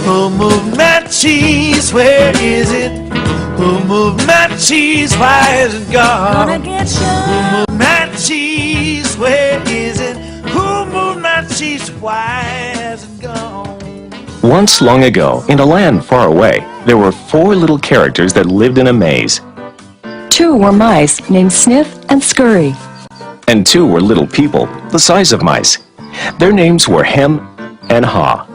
Who moved my cheese? Where is it? Who moved my cheese? Why is it gone? Gonna get you. Who moved my cheese? Where is it? Who moved my cheese? Why is it gone? Once long ago, in a land far away, there were 4 little characters that lived in a maze. 2 were mice named Sniff and Scurry. And 2 were little people, the size of mice. Their names were Hem and Haw.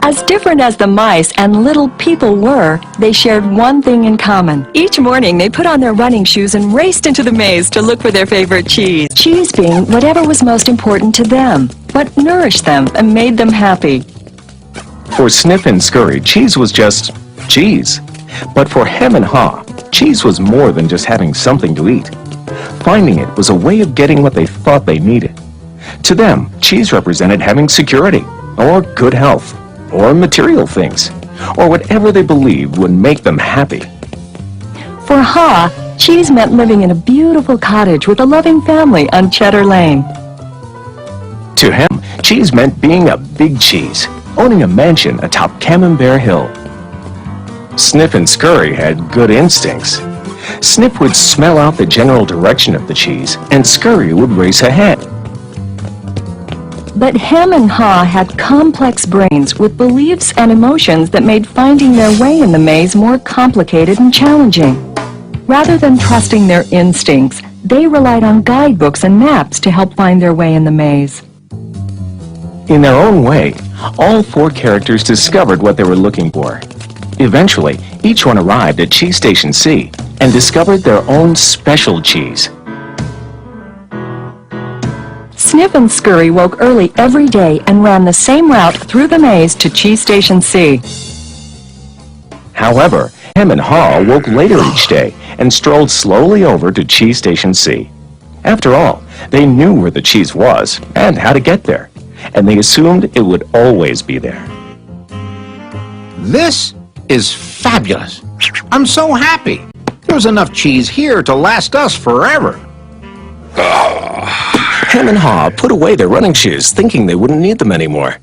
As different as the mice and little people were, they shared one thing in common. Each morning, they put on their running shoes and raced into the maze to look for their favorite cheese. Cheese being whatever was most important to them, what nourished them and made them happy. For Sniff and Scurry, cheese was just cheese. But for Hem and Haw, cheese was more than just having something to eat. Finding it was a way of getting what they thought they needed. To them, cheese represented having security, or good health, or material things, or whatever they believed would make them happy. For Haw, cheese meant living in a beautiful cottage with a loving family on Cheddar Lane. To Hem, cheese meant being a big cheese, owning a mansion atop Camembert Hill. Sniff and Scurry had good instincts. Sniff would smell out the general direction of the cheese, and Scurry would race ahead. But Hem and Haw had complex brains with beliefs and emotions that made finding their way in the maze more complicated and challenging. Rather than trusting their instincts, they relied on guidebooks and maps to help find their way in the maze. In their own way, all 4 characters discovered what they were looking for. Eventually, each one arrived at Cheese Station C and discovered their own special cheese. Sniff and Scurry woke early every day and ran the same route through the maze to Cheese Station C. However, Hem and Haw woke later each day and strolled slowly over to Cheese Station C. After all, they knew where the cheese was and how to get there, and they assumed it would always be there. This is fabulous. I'm so happy. There's enough cheese here to last us forever. Hem and Haw put away their running shoes, thinking they wouldn't need them anymore.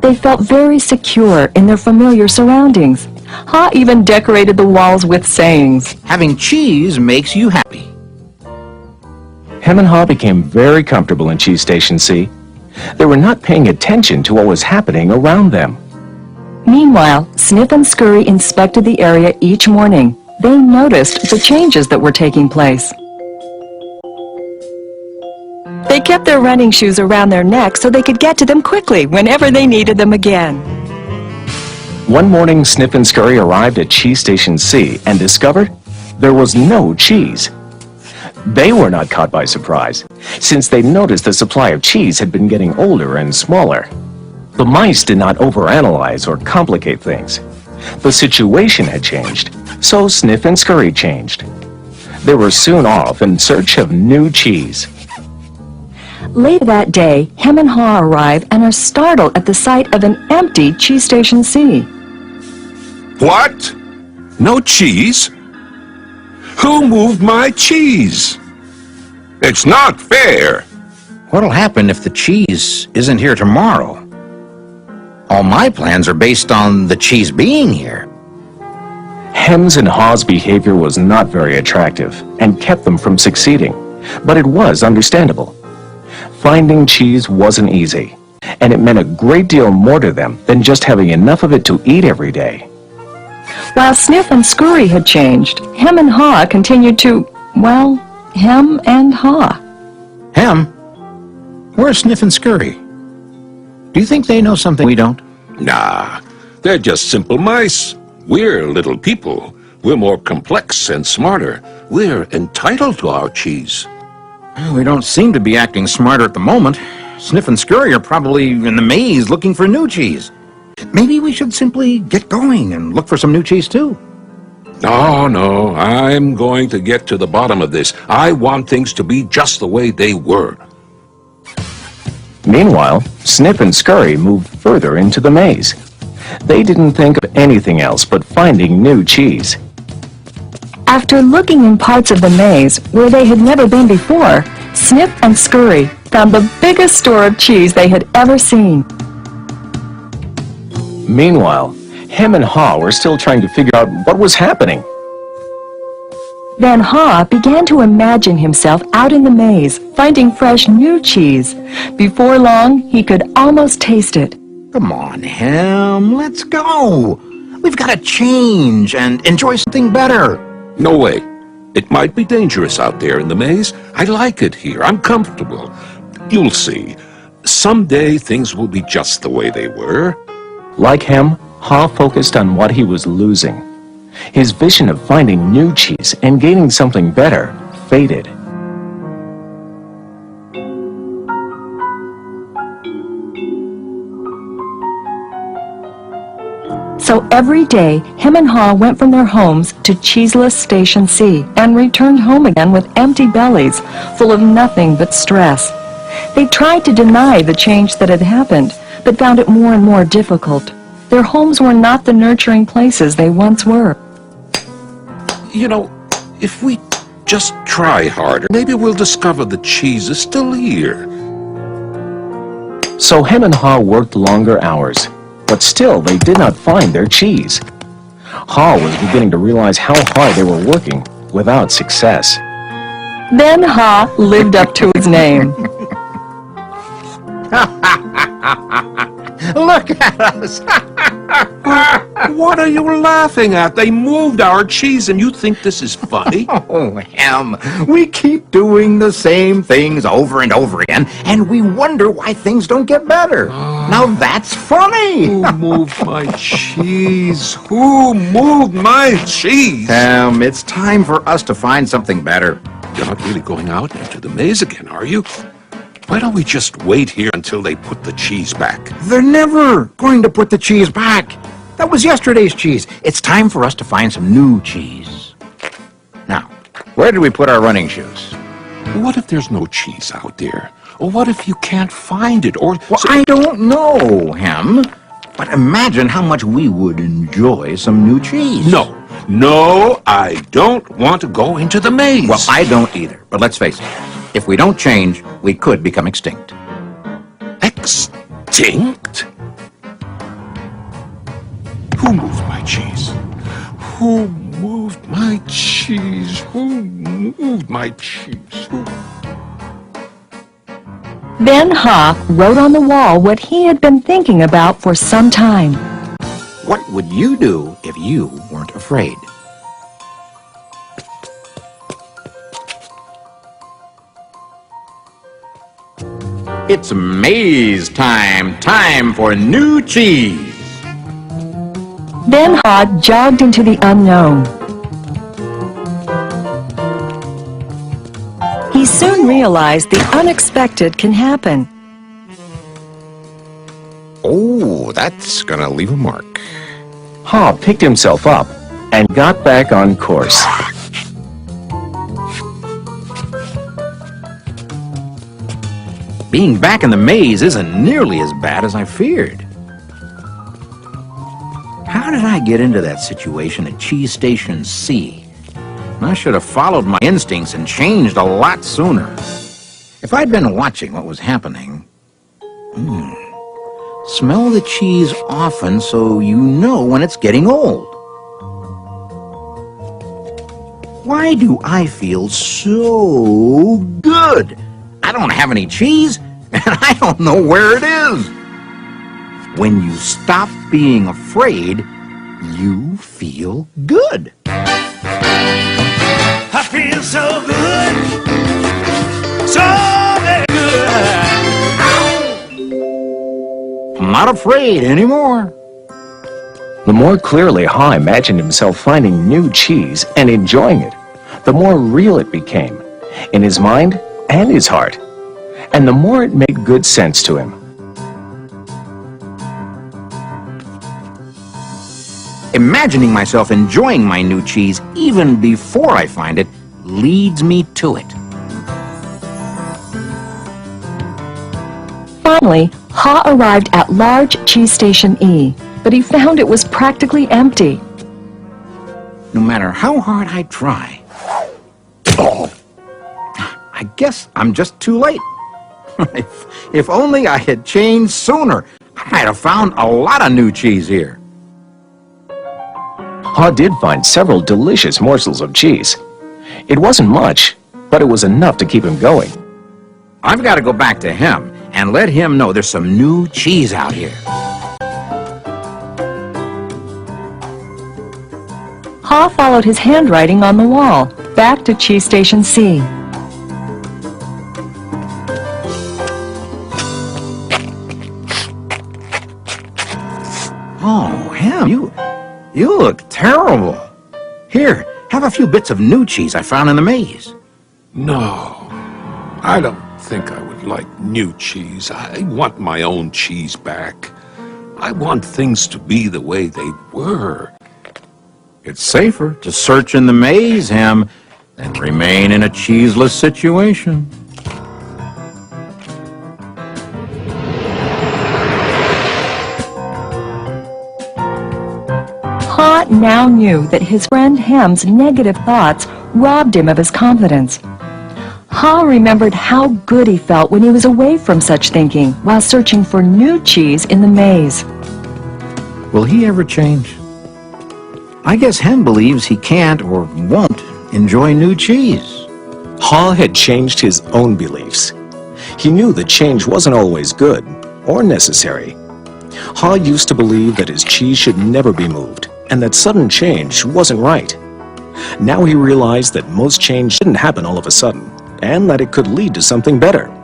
They felt very secure in their familiar surroundings. Haw even decorated the walls with sayings. Having cheese makes you happy. Hem and Haw became very comfortable in Cheese Station C. They were not paying attention to what was happening around them. Meanwhile, Sniff and Scurry inspected the area each morning. They noticed the changes that were taking place. They kept their running shoes around their necks so they could get to them quickly whenever they needed them again. One morning, Sniff and Scurry arrived at Cheese Station C and discovered there was no cheese. They were not caught by surprise, since they noticed the supply of cheese had been getting older and smaller. The mice did not overanalyze or complicate things. The situation had changed, so Sniff and Scurry changed. They were soon off in search of new cheese. Later that day, Hem and Haw arrive and are startled at the sight of an empty Cheese Station C. What? No cheese? Who moved my cheese? It's not fair. What'll happen if the cheese isn't here tomorrow? All my plans are based on the cheese being here. Hem's and Haw's behavior was not very attractive and kept them from succeeding, but it was understandable. Finding cheese wasn't easy, and it meant a great deal more to them than just having enough of it to eat every day. While Sniff and Scurry had changed, Hem and Haw continued to, well, hem and haw. Hem? Where's Sniff and Scurry? Do you think they know something we don't? Nah, they're just simple mice. We're little people. We're more complex and smarter. We're entitled to our cheese. We don't seem to be acting smarter at the moment. Sniff and Scurry are probably in the maze looking for new cheese. Maybe we should simply get going and look for some new cheese too. No, I'm going to get to the bottom of this. I want things to be just the way they were. Meanwhile, Sniff and Scurry moved further into the maze. They didn't think of anything else but finding new cheese. After looking in parts of the maze where they had never been before, Sniff and Scurry found the biggest store of cheese they had ever seen. Meanwhile, Hem and Haw were still trying to figure out what was happening. Then Haw began to imagine himself out in the maze, finding fresh new cheese. Before long, he could almost taste it. Come on, Hem, let's go. We've got to change and enjoy something better. No way. It might be dangerous out there in the maze. I like it here. I'm comfortable. You'll see. Someday things will be just the way they were. Like Hem, Haw focused on what he was losing. His vision of finding new cheese and gaining something better faded. So every day, Hem and Haw went from their homes to cheeseless Station C and returned home again with empty bellies, full of nothing but stress. They tried to deny the change that had happened, but found it more and more difficult. Their homes were not the nurturing places they once were. You know, if we just try harder, maybe we'll discover the cheese is still here. So Hem and Haw worked longer hours, but still they did not find their cheese. Haw was beginning to realize how hard they were working without success. Then Haw lived up to his name. Look at us. What are you laughing at? They moved our cheese and you think this is funny? Oh, Hem, we keep doing the same things over and over again, and we wonder why things don't get better. Now that's funny. Who moved my cheese? Who moved my cheese? Hem, it's time for us to find something better. You're not really going out into the maze again, are you? Why don't we just wait here until they put the cheese back? They're never going to put the cheese back. That was yesterday's cheese. It's time for us to find some new cheese. Now, where did we put our running shoes? What if there's no cheese out there? Or what if you can't find it? Or Well, I don't know, Hem. But imagine how much we would enjoy some new cheese. No, I don't want to go into the maze. Well, I don't either. But let's face it. If we don't change, we could become extinct. Extinct? Who moved my cheese? Who moved my cheese? Who moved my cheese? Who? Then Haw wrote on the wall what he had been thinking about for some time. What would you do if you weren't afraid? It's maze time. Time for new cheese. Then Haw jogged into the unknown. He soon realized the unexpected can happen. Oh, that's gonna leave a mark. Haw picked himself up and got back on course. Being back in the maze isn't nearly as bad as I feared. How did I get into that situation at Cheese Station C? I should have followed my instincts and changed a lot sooner. If I'd been watching what was happening... Smell the cheese often so you know when it's getting old. Why do I feel so good? I don't have any cheese, and I don't know where it is. When you stop being afraid, you feel good. I feel so good, so very good. I'm not afraid anymore. The more clearly Haw imagined himself finding new cheese and enjoying it, the more real it became, in his mind and his heart, and the more it made good sense to him. Imagining myself enjoying my new cheese even before I find it leads me to it. Finally, Haw arrived at large Cheese Station E, but he found it was practically empty. No matter how hard I try, I guess I'm just too late. If only I had changed sooner, I might have found a lot of new cheese here. Ha did find several delicious morsels of cheese. It wasn't much, but it was enough to keep him going. I've got to go back to him and let him know there's some new cheese out here. Ha followed his handwriting on the wall, back to Cheese Station C. Oh, Ham, you look terrible. Here, have a few bits of new cheese I found in the maze. No, I don't think I would like new cheese. I want my own cheese back. I want things to be the way they were. It's safer to search in the maze, Ham, than remain in a cheeseless situation. Ha now knew that his friend Ham's negative thoughts robbed him of his confidence. Ha remembered how good he felt when he was away from such thinking while searching for new cheese in the maze. Will he ever change? I guess Ham believes he can't or won't enjoy new cheese. Ha had changed his own beliefs. He knew that change wasn't always good or necessary. Ha used to believe that his cheese should never be moved and that sudden change wasn't right. Now he realized that most change didn't happen all of a sudden and that it could lead to something better.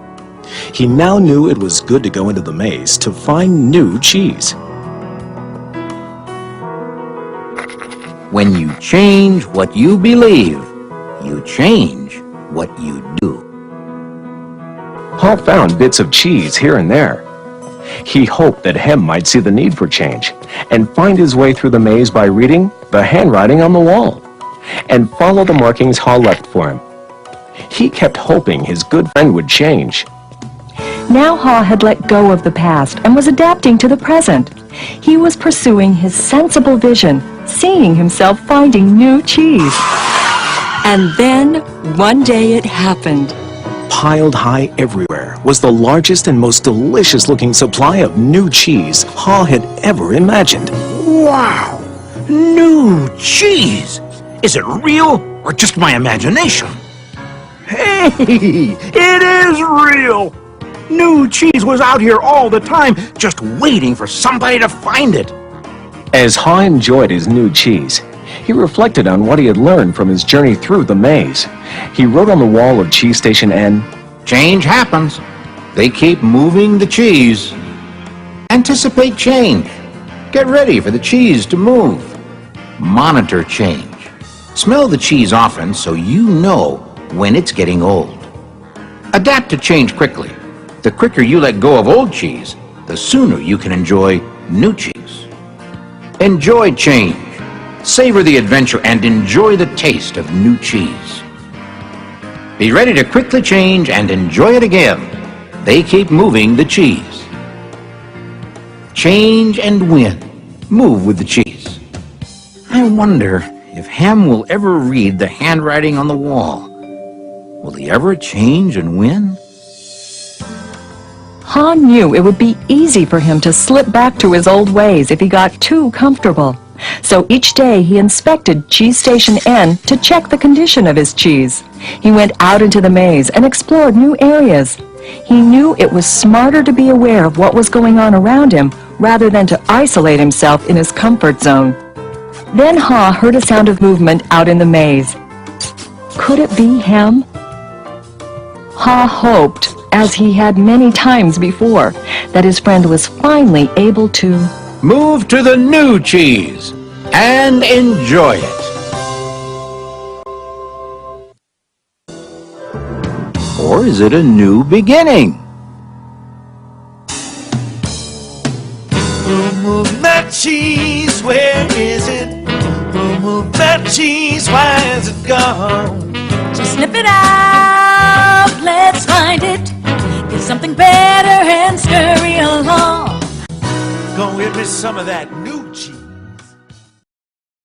He now knew it was good to go into the maze to find new cheese. When you change what you believe, you change what you do. Ha found bits of cheese here and there. He hoped that Hem might see the need for change and find his way through the maze by reading the handwriting on the wall and follow the markings Ha left for him. He kept hoping his good friend would change. Now Ha had let go of the past and was adapting to the present. He was pursuing his sensible vision, seeing himself finding new cheese. And then, one day it happened. Piled high everywhere was the largest and most delicious-looking supply of new cheese Ha had ever imagined. Wow! New cheese! Is it real or just my imagination? Hey! It is real! New cheese was out here all the time, just waiting for somebody to find it. As Ha enjoyed his new cheese, he reflected on what he had learned from his journey through the maze. He wrote on the wall of Cheese Station N, Change happens. They keep moving the cheese. Anticipate change. Get ready for the cheese to move. Monitor change. Smell the cheese often so you know when it's getting old. Adapt to change quickly. The quicker you let go of old cheese, the sooner you can enjoy new cheese. Enjoy change. Savor the adventure and enjoy the taste of new cheese. Be ready to quickly change and enjoy it again. They keep moving the cheese. Change and win. Move with the cheese. I wonder if Ham will ever read the handwriting on the wall. Will he ever change and win? Ha knew it would be easy for him to slip back to his old ways if he got too comfortable. So each day he inspected Cheese Station N to check the condition of his cheese. He went out into the maze and explored new areas. He knew it was smarter to be aware of what was going on around him rather than to isolate himself in his comfort zone. Then Ha heard a sound of movement out in the maze. Could it be Hem? Ha hoped, as he had many times before, that his friend was finally able to Move to the new cheese and enjoy it. Or is it a new beginning? Who moved that cheese? Where is it? Who moved that cheese? Why is it gone? So sniff it out, let's find it. Get something better and scurry along. Go get me some of that new cheese.